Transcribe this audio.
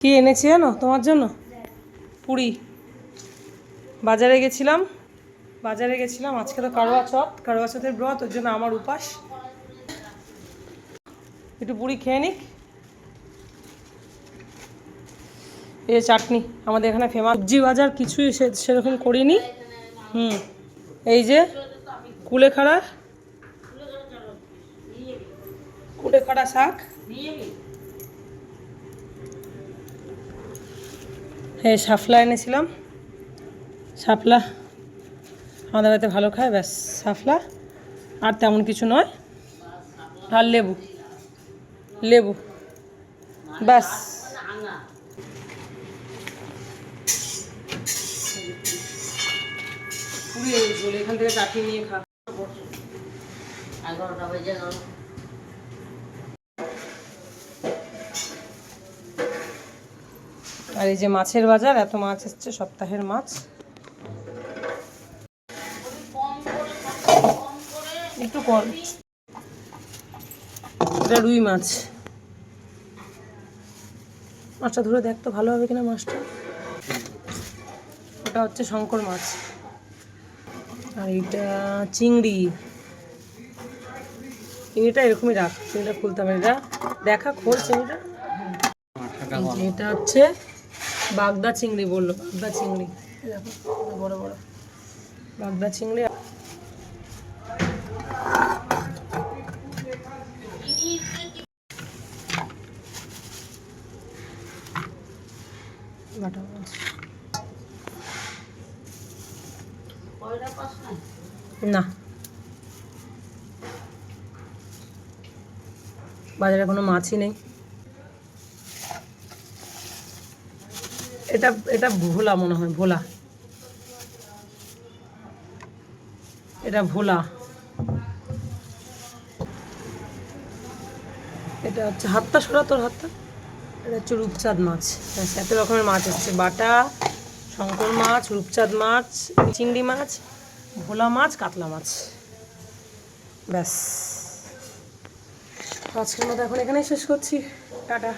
কি এনেছি জানো তোমার জন্য? পুরি। বাজারে গেছিলাম আজকে তো কারোয়া চৌথের ব্রত, ওর জন্য আমার উপাস। একটু পুরি খেয়ে নিক। এই চাটনি আমাদের এখানে ফেমাস। সবজি বাজার কিছুই সেরকম করিনি। এই যে কুলেখাড়া শাক, হ্যাঁ শাপলা এনেছিলাম। শাপলা আমাদের বাড়িতে ভালো খায়, ব্যাস শাপলা, আর তেমন কিছু নয়। আর লেবু ব্যাস। এখান থেকে চাটনি নিয়ে খা। আর এই যে মাছের বাজার, এত মাছ এসছে, সপ্তাহের মাছ। একটু কম, এটা রুই মাছ। মাছটা ধরে দেখ তো ভালো হবে কিনা মাছটা। ওটা হচ্ছে শঙ্কর মাছ, আর এইটা চিংড়িটা এরকমই রাখ, চিংড়িটা খুলতে হবে। এটা দেখা খোল চিংড়িটা। এটা হচ্ছে বাগদা চিংড়ি, বললো বাগদা চিংড়ি, দেখো বড় বড় বাগদা চিংড়ি। বাটা মাছ না, বাজারে কোনো মাছই নেই। এটা ভোলা মনে হয়, এটা ভোলা। এটা হচ্ছে হাতটা সরা, তোর হাতটা। এটা হচ্ছে রূপচাঁদ মাছ। এত রকমের মাছ এসছে, বাটা, শঙ্কর মাছ, রূপচাঁদ মাছ, চিংড়ি মাছ, ভোলা মাছ, কাতলা মাছ, ব্যাস। আজকের মতো এখন এখানেই শেষ করছি। টাটা।